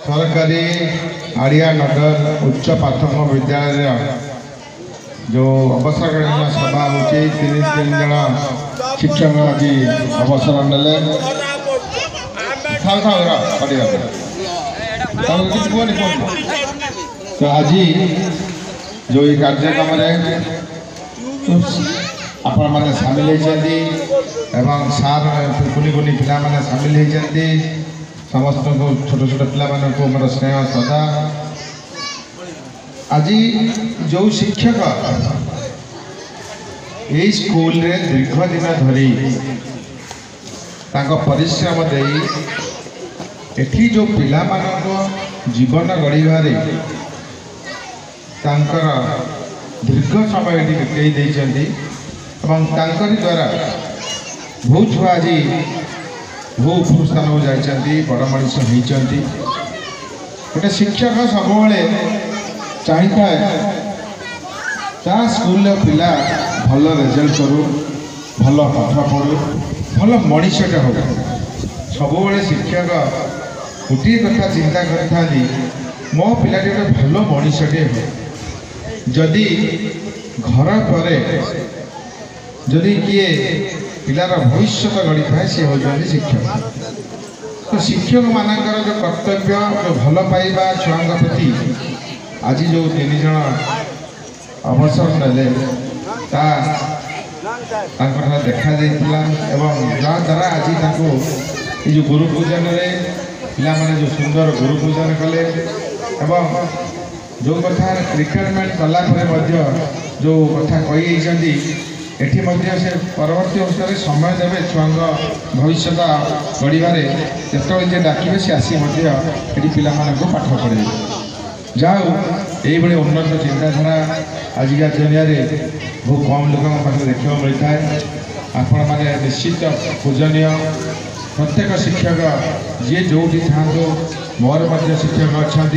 सरकारी आड़िया नगर उच्च प्राथमिक विद्यालय जो अवसरकालीन सभा होती तीन जन शिक्षक आज अवसर ने तो आज जो ये कार्यक्रम आपण मैंने सामिल होती सार कुनि कुनि पिला माने सामिल होती समस्त को छोट छोट पिला को मोर स्नेह श्रद्धा आज जो शिक्षक ये स्कूल रे दीर्घ दिन धरी परिश्रम दे एठी जो पिला जीवन गढ़ारे दीर्घ समय बिताई द्वारा बहुत छुआ आज बहुत उपरू स्थान को जाती बड़ मनीष होती गोटे शिक्षक सब चाही था स्कूल पिला भल रिजल्ट करू भल पाठ पढ़ू भल मनीषटे हो सब शिक्षक गोटे कथा चिंता करती मो पिलाटी गोटे भल मनीषटे हो जदि घर पर जदि किए पिलार भविष्य गढ़ी थाए सी होती शिक्षक तो शिक्षक मानकर जो कर्तव्य जो भल पाइबा छुआ प्रति आज जो तीन जन अवसर ने देखा जद्वारा आज ये गुरु पूजन पे जो सुंदर गुरु पूजन कले जो कथा रिक्वायरमेंट कलापर जो कथा कही एठी से परवर्ती अवस्था समय देवे छुआ भविष्य गढ़वे जो डाके सी आसी पिला पाठ पढ़े जाओ ये उन्नत चिंताधारा आजिका दुनिया बहुत कम लोक पाखे देखा मिलता है आपण मैंने निश्चित पूजनीय प्रत्येक शिक्षक जी जो था मोर शिक्षक अच्छा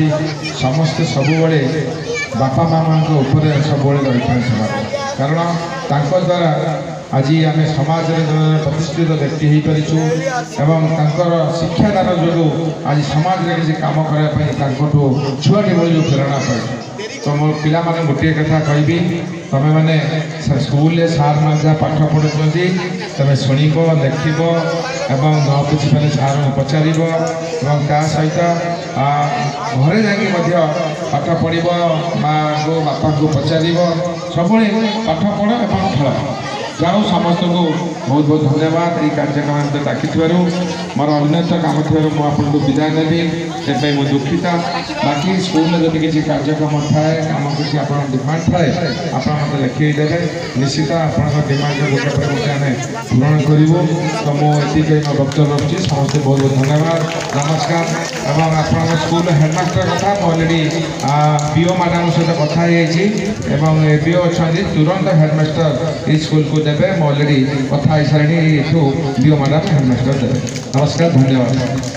समस्ते सब बापा माँ सब रही था कारण द्वारा आज आम समाज में प्रतिष्ठित व्यक्ति हो पारिछुं शिक्षादान जो आज समाज में किसी कम करने छुआटी बड़ी जो प्रेरणा पाए तो मो पिला माने गोटे कथा कहबी तमें मैंने स्कूल सार मैंने जहाँ पाठ पढ़ुंट तुम शुणव देख न बुझीपारे सार पचार ता सहित घरे जा पाठ पढ़ माँ को बापा को पचार सब पाठ पढ़ और खेल जाओ समस्त को बहुत बहुत धन्यवाद ये कार्यक्रम डाकी मोर अन्यत्र काम थी मुझे विदाय नेबी से मुझे दुखिता बाकी स्कूल में जब किसी कार्यक्रम थाए आम किसी आप डिमांड थाए आप मतलब लिखिदेवे निश्चित आप डिमांड गोटे गोटे आम पूरण करूँ तो मुझे मो वक्तव्य रखुच्छी समस्ते बहुत बहुत धन्यवाद नमस्कार और आप स्कूल हेडमास्टर कथा अलरेडी पीओ मैडम सहित कथा पीओ अच्छा तुरंत हेडमास्टर ये स्कूल को देवे अलरेडी कथा सारे पीओ मैडम हेडमास्टर देवे नमस्कार धन्यवाद।